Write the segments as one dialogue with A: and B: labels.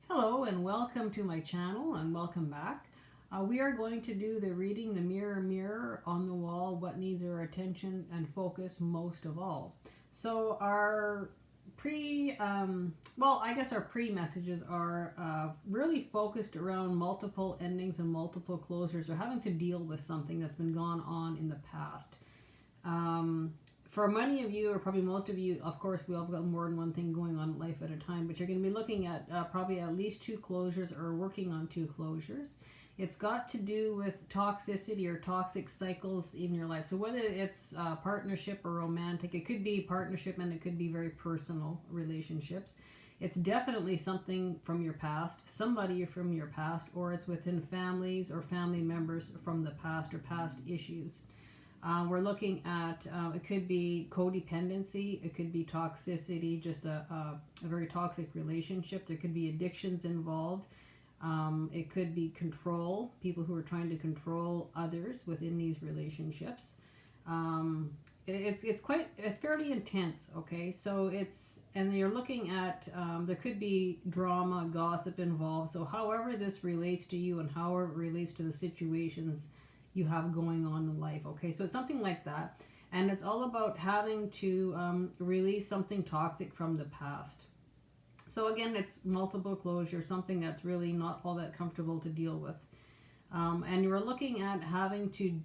A: Hello and welcome to my channel and welcome back. We are going to do the reading the mirror mirror on the wall, what needs our attention and focus most of all. So our our pre-messages are really focused around multiple endings and multiple closures or having to deal with something that's been gone on in the past. For many of you, or probably most of you, of course, we all got more than one thing going on in life at a time, but you're going to be looking at probably at least two closures or working on two closures. It's got to do with toxicity or toxic cycles in your life. So whether it's partnership or romantic, it could be partnership and it could be very personal relationships. It's definitely something from your past, somebody from your past, or it's within families or family members from the past or past issues. We're looking at, it could be codependency, it could be toxicity, just a very toxic relationship. There could be addictions involved. It could be control, people who are trying to control others within these relationships. It's fairly intense, okay? So and you're looking at, there could be drama, gossip involved. So however this relates to you and however it relates to the situations you have going on in life, okay? So it's something like that, and it's all about having to release something toxic from the past. So again, it's multiple closure, something that's really not all that comfortable to deal with, and you're looking at having to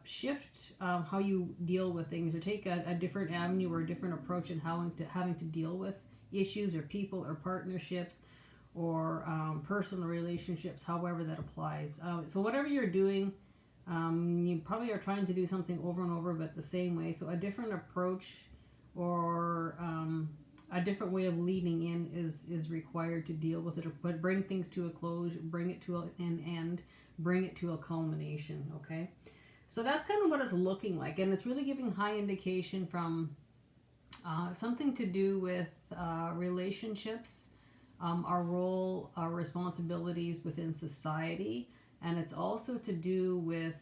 A: shift how you deal with things, or take a different avenue or a different approach in having to deal with issues or people or partnerships or personal relationships, however that applies. So whatever you're doing, you probably are trying to do something over and over but the same way. So a different approach or a different way of leading in is required to deal with it, or bring things to a close, bring it to an end, bring it to a culmination, okay? So that's kind of what it's looking like, and it's really giving high indication from something to do with relationships, our role, our responsibilities within society, and it's also to do with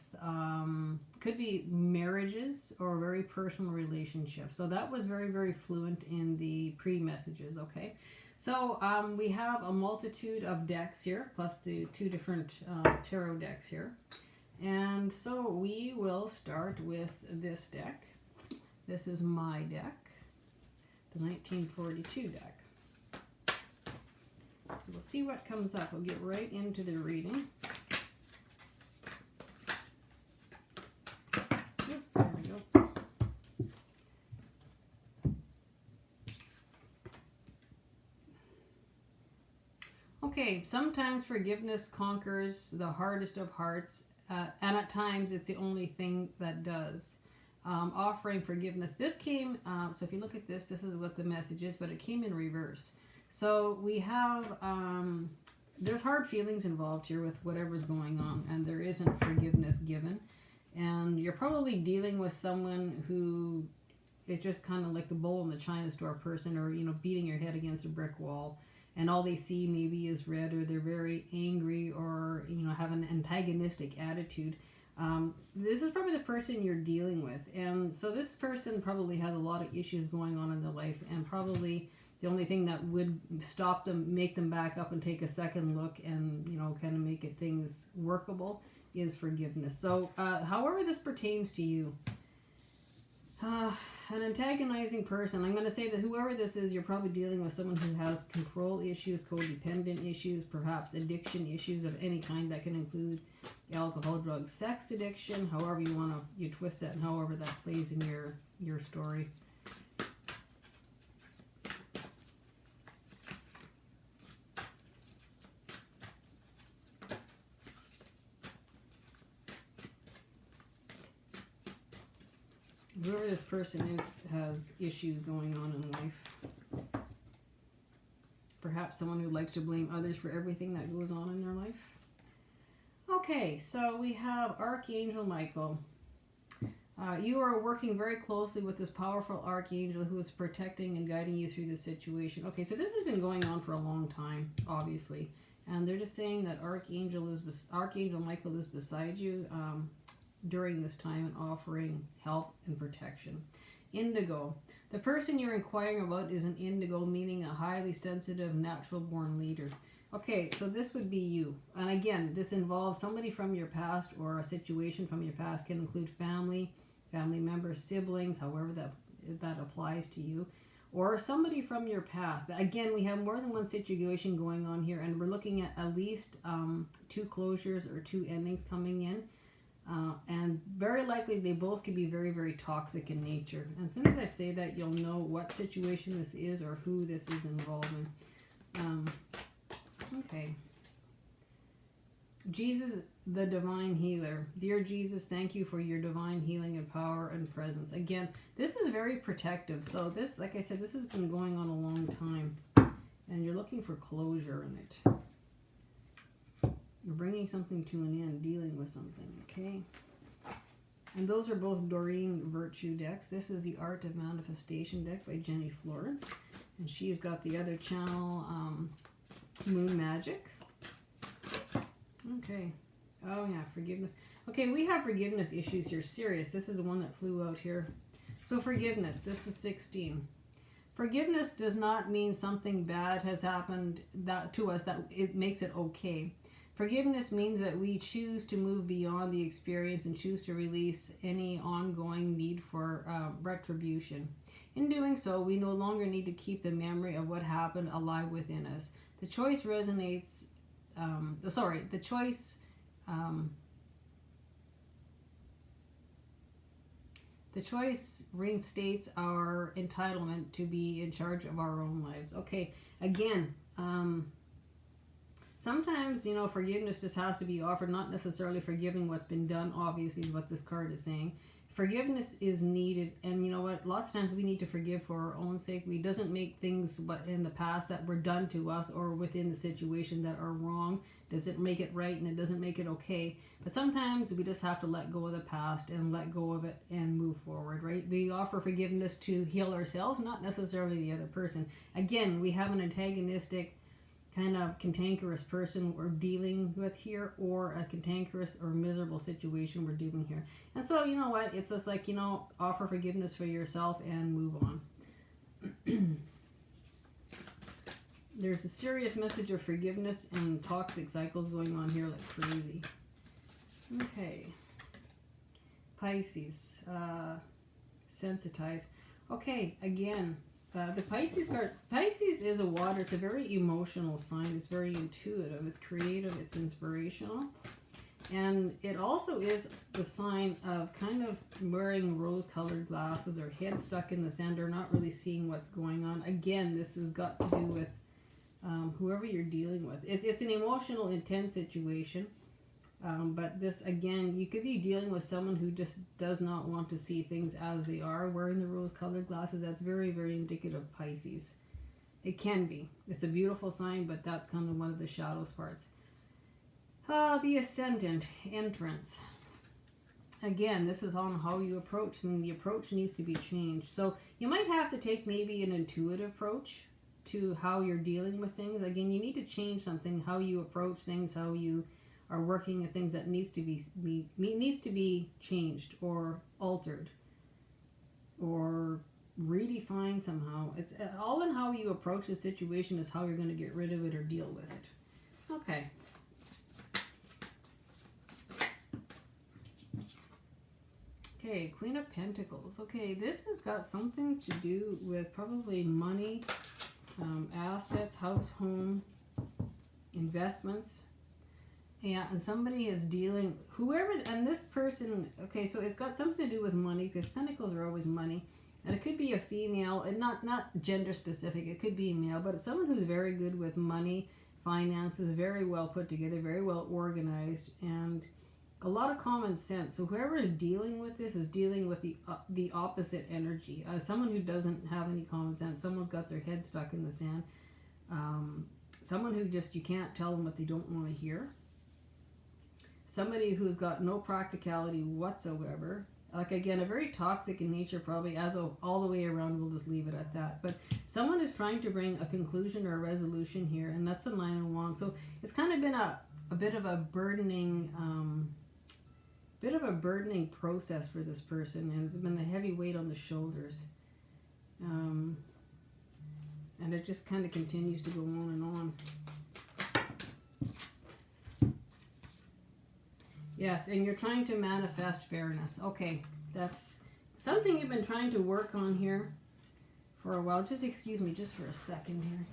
A: could be marriages or very personal relationships. So that was very, very fluent in the pre-messages, okay? So we have a multitude of decks here, plus the two different tarot decks here. And so we will start with this deck. This is my deck, the 1942 deck. So we'll see what comes up. We'll get right into the reading. Yep, there we go. Okay, sometimes forgiveness conquers the hardest of hearts, and at times it's the only thing that does. Offering forgiveness. This came, so if you look at this is what the message is, but it came in reverse. So we have, there's hard feelings involved here with whatever's going on, and there isn't forgiveness given. And you're probably dealing with someone who is just kind of like the bull in the china store person, or, beating your head against a brick wall. And all they see maybe is red, or they're very angry, or, have an antagonistic attitude. This is probably the person you're dealing with. And so this person probably has a lot of issues going on in their life, and probably the only thing that would stop them, make them back up and take a second look and, kind of make it things workable is forgiveness. So however this pertains to you, an antagonizing person, I'm going to say that whoever this is, you're probably dealing with someone who has control issues, codependent issues, perhaps addiction issues of any kind. That can include alcohol, drugs, sex addiction, however you twist that, and however that plays in your story. Whoever this person is has issues going on in life. Perhaps someone who likes to blame others for everything that goes on in their life. Okay, so we have Archangel Michael. You are working very closely with this powerful Archangel who is protecting and guiding you through this situation. Okay, so this has been going on for a long time, obviously. And they're just saying that Archangel Michael is beside you during this time and offering help and protection. Indigo. The person you're inquiring about is an indigo, meaning a highly sensitive, natural-born leader. Okay, so this would be you. And again, this involves somebody from your past or a situation from your past. Can include family, family members, siblings, however that applies to you. Or somebody from your past. But again, we have more than one situation going on here, and we're looking at least 2 closures or 2 endings coming in. And very likely they both could be very, very toxic in nature. And as soon as I say that, you'll know what situation this is or who this is involving. Okay. Jesus, the divine healer. Dear Jesus, thank you for your divine healing and power and presence. Again, this is very protective. So this, like I said, this has been going on a long time. And you're looking for closure in it. You're bringing something to an end, dealing with something, okay? And those are both Doreen Virtue decks. This is the Art of Manifestation deck by Jenny Florence. And she's got the other channel, Moon Magic. Okay. Oh yeah, forgiveness. Okay, we have forgiveness issues here. Serious. This is the one that flew out here. So forgiveness. This is 16. Forgiveness does not mean something bad has happened to us that it makes it okay. Forgiveness means that we choose to move beyond the experience and choose to release any ongoing need for retribution. In doing so, we no longer need to keep the memory of what happened alive within us. The choice resonates. The choice reinstates our entitlement to be in charge of our own lives. Okay, again, sometimes, you know, forgiveness just has to be offered, not necessarily forgiving what's been done, obviously, is what this card is saying. Forgiveness is needed, and you know what? Lots of times we need to forgive for our own sake. We doesn't make things in the past that were done to us or within the situation that are wrong. Doesn't make it right, and it doesn't make it okay. But sometimes we just have to let go of the past and let go of it and move forward, right? We offer forgiveness to heal ourselves, not necessarily the other person. Again, we have an antagonistic kind of cantankerous person we're dealing with here, or a cantankerous or miserable situation we're dealing here. And so, you know what? It's just like, you know, offer forgiveness for yourself and move on. There's a serious message of forgiveness and toxic cycles going on here like crazy. Okay. Pisces. Sensitize. Okay, again. The Pisces card, Pisces is a water. It's a very emotional sign. It's very intuitive. It's creative. It's inspirational. And it also is the sign of kind of wearing rose-colored glasses or head stuck in the sand or not really seeing what's going on. Again, this has got to do with whoever you're dealing with. It's an emotional, intense situation. But this, again, you could be dealing with someone who just does not want to see things as they are, wearing the rose-colored glasses. That's very, very indicative of Pisces. It can be. It's a beautiful sign, but that's kind of one of the shadows parts. The Ascendant, entrance. Again, this is on how you approach, and the approach needs to be changed. So you might have to take maybe an intuitive approach to how you're dealing with things. Again, you need to change something, how you approach things, how you are working at things that needs to be changed or altered or redefined somehow. It's all in how you approach the situation is how you're going to get rid of it or deal with it. Okay. Okay, Queen of Pentacles. Okay, this has got something to do with probably money, assets, house, home, investments. Yeah, and somebody is dealing, whoever, and this person, okay, so it's got something to do with money, because pentacles are always money, and it could be a female, and not gender specific, it could be a male, but it's someone who's very good with money, finances, very well put together, very well organized, and a lot of common sense. So whoever is dealing with this is dealing with the opposite energy. Someone who doesn't have any common sense, someone's got their head stuck in the sand, someone who just, you can't tell them what they don't want to hear. Somebody who's got no practicality whatsoever. Like, again, a very toxic in nature, probably, all the way around. We'll just leave it at that. But someone is trying to bring a conclusion or a resolution here, and that's the Nine of Wands. So it's kind of been a bit of a burdening process for this person, and it's been a heavy weight on the shoulders. And it just kind of continues to go on and on. Yes, and you're trying to manifest fairness. Okay, that's something you've been trying to work on here for a while. Just excuse me just for a second here.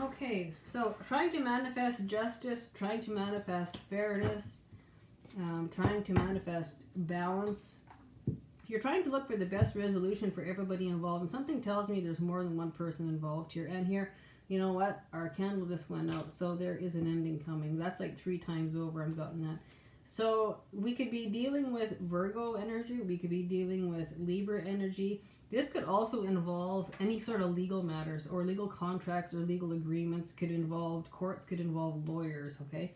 A: Okay, so trying to manifest justice, trying to manifest fairness, trying to manifest balance. You're trying to look for the best resolution for everybody involved, and something tells me there's more than one person involved here. And here, you know what? Our candle just went out, so there is an ending coming. That's like 3 times over I've gotten that. So we could be dealing with Virgo energy. We could be dealing with Libra energy. This could also involve any sort of legal matters or legal contracts or legal agreements. Could involve courts, could involve lawyers, okay?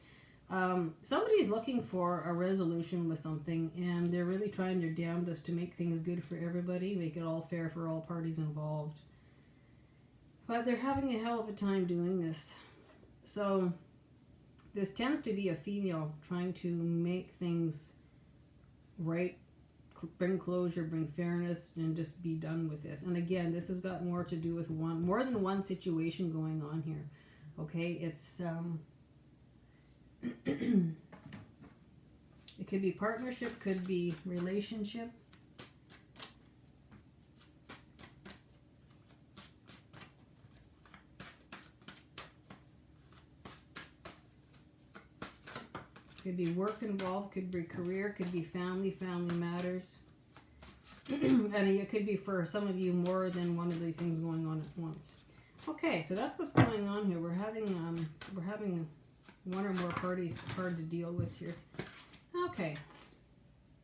A: Somebody's looking for a resolution with something, and they're really trying their damnedest to make things good for everybody, make it all fair for all parties involved. But they're having a hell of a time doing this. So this tends to be a female trying to make things right, bring closure, bring fairness, and just be done with this. And again, this has got more to do with more than one situation going on here. Okay, it's it could be partnership, could be relationship. Could be work involved, could be career, could be family matters. And it could be for some of you more than one of these things going on at once. Okay, so that's what's going on here. We're having one or more parties hard to deal with here. Okay.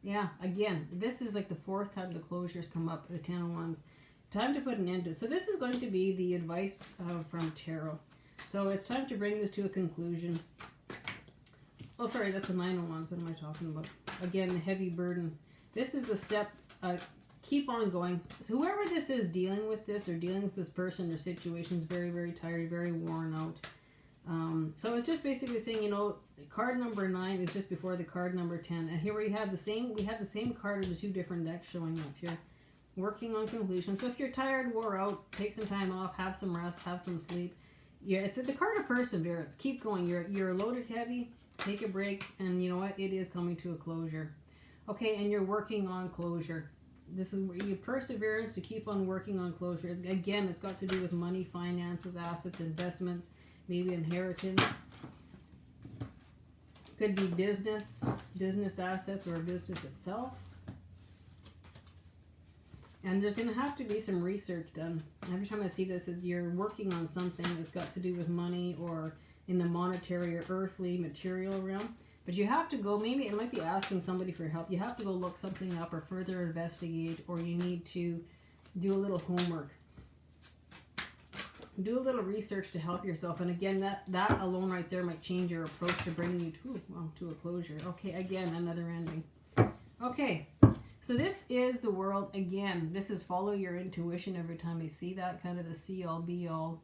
A: Yeah, again, this is like the 4th time the closures come up, the 10 of Wands. Time to put an end to it. So this is going to be the advice from Tarot. So it's time to bring this to a conclusion. Oh, sorry, that's the 9 of Wands. What am I talking about? Again, the heavy burden. This is the step. Keep on going. So whoever this is dealing with this or dealing with this person or situation is very, very tired, very worn out. So it's just basically saying, you know, card number 9 is just before the card number 10. And here we have the same card in the 2 different decks showing up here. Working on completion. So if you're tired, wore out, take some time off, have some rest, have some sleep. Yeah, it's the card of perseverance. Keep going. You're loaded heavy. Take a break, and you know what? It is coming to a closure. Okay, and you're working on closure. This is your perseverance to keep on working on closure. Again, it's got to do with money, finances, assets, investments, maybe inheritance. Could be business assets, or business itself. And there's going to have to be some research done. Every time I see this, is you're working on something that's got to do with money or in the monetary or earthly material realm. But you have to go, maybe it might be asking somebody for help. You have to go look something up or further investigate, or you need to do a little homework. Do a little research to help yourself. And again, that alone right there might change your approach to bringing you to a closure. Okay, again, another ending. Okay, so this is the world. Again, this is follow your intuition. Every time I see that, kind of the see all, be all.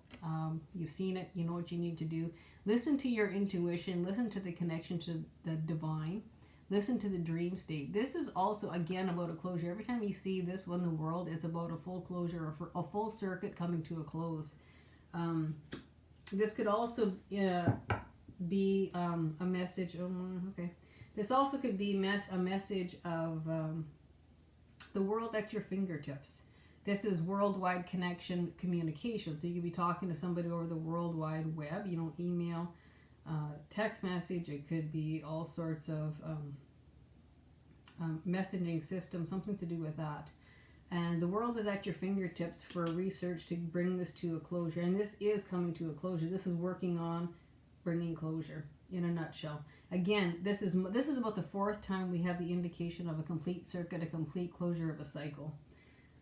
A: You've seen it. You know what you need to do. Listen to your intuition. Listen to the connection to the divine. Listen to the dream state. This is also, again, about a closure. Every time you see this one, the world, it's about a full closure or a full circuit coming to a close. This could also be a message. Oh, okay. This also could be a message of the world at your fingertips. This is worldwide connection communication. So you could be talking to somebody over the World Wide Web, you know, email, text message. It could be all sorts of messaging systems, something to do with that. And the world is at your fingertips for research to bring this to a closure. And this is coming to a closure. This is working on bringing closure in a nutshell. Again, this is about the 4th time we have the indication of a complete circuit, a complete closure of a cycle.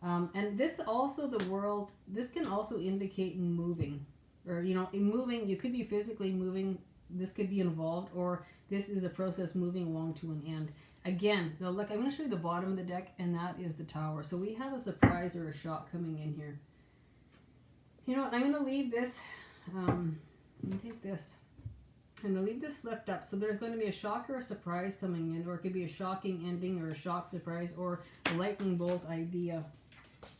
A: And this also, this can also indicate moving, or, you know, in moving, you could be physically moving. This could be involved, or this is a process moving along to an end. Again, now look, I'm going to show you the bottom of the deck, and that is the Tower. So we have a surprise or a shock coming in here. You know what, I'm going to leave this Let me take this. And I'll leave this flipped up. So there's going to be a shock or a surprise coming in, or it could be a shocking ending or a shock surprise or a lightning bolt idea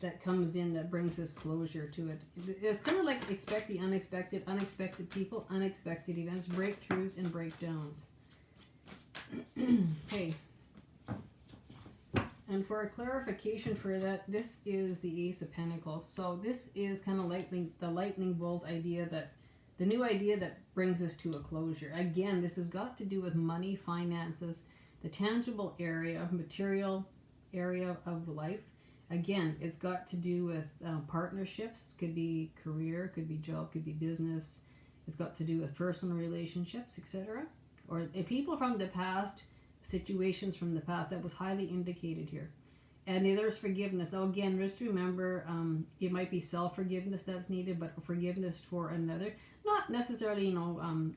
A: that comes in that brings this closure to it. It's kind of like expect the unexpected, unexpected people, unexpected events, breakthroughs and breakdowns. Okay. And for a clarification for that, this is the Ace of Pentacles. So this is kind of like the lightning bolt idea, that the new idea that brings us to a closure. Again, this has got to do with money, finances, the tangible area, material area of life. Again, it's got to do with partnerships. Could be career, could be job, could be business. It's got to do with personal relationships, etc. Or people from the past, situations from the past. That was highly indicated here. And there's forgiveness. So again, just remember, it might be self-forgiveness that's needed, but forgiveness for another. Not necessarily,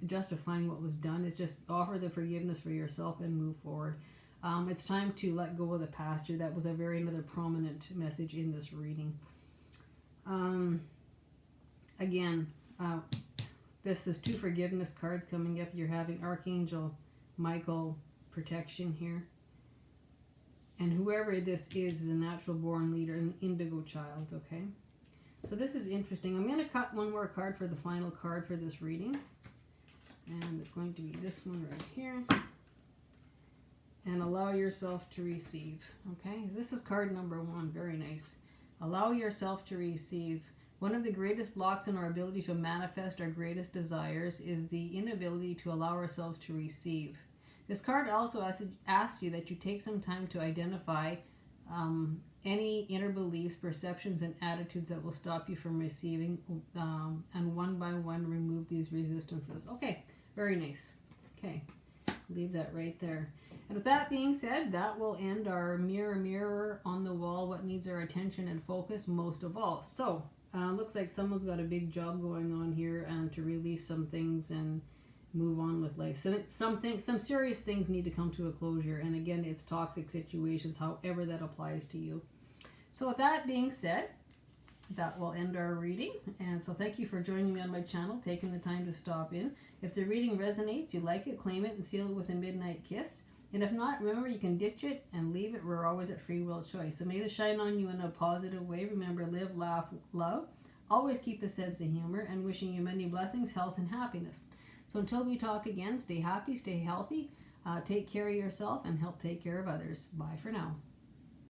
A: justifying what was done. It's just offer the forgiveness for yourself and move forward. It's time to let go of the past here. That was another prominent message in this reading. Again, this is 2 forgiveness cards coming up. You're having Archangel Michael protection here. And whoever this is a natural born leader, an indigo child, okay? So this is interesting. I'm going to cut one more card for the final card for this reading. And it's going to be this one right here. And allow yourself to receive, okay? This is card number 1. Very nice. Allow yourself to receive. One of the greatest blocks in our ability to manifest our greatest desires is the inability to allow ourselves to receive. This card also asks you that you take some time to identify any inner beliefs, perceptions, and attitudes that will stop you from receiving, and one by one remove these resistances. Okay, very nice. Okay, leave that right there. And with that being said, that will end our mirror, mirror on the wall, what needs our attention and focus most of all. So, looks like someone's got a big job going on here, and to release some things and move on with life. So some serious things need to come to a closure. And again, it's toxic situations, however that applies to you. So with that being said, that will end our reading. And so thank you for joining me on my channel, taking the time to stop in. If the reading resonates, you like it, claim it, and seal it with a midnight kiss. And if not, remember, you can ditch it and leave it. We're always at free will choice. So may this shine on you in a positive way. Remember, live, laugh, love. Always keep a sense of humor, and wishing you many blessings, health, and happiness. So until we talk again, stay happy, stay healthy, take care of yourself, and help take care of others. Bye for now.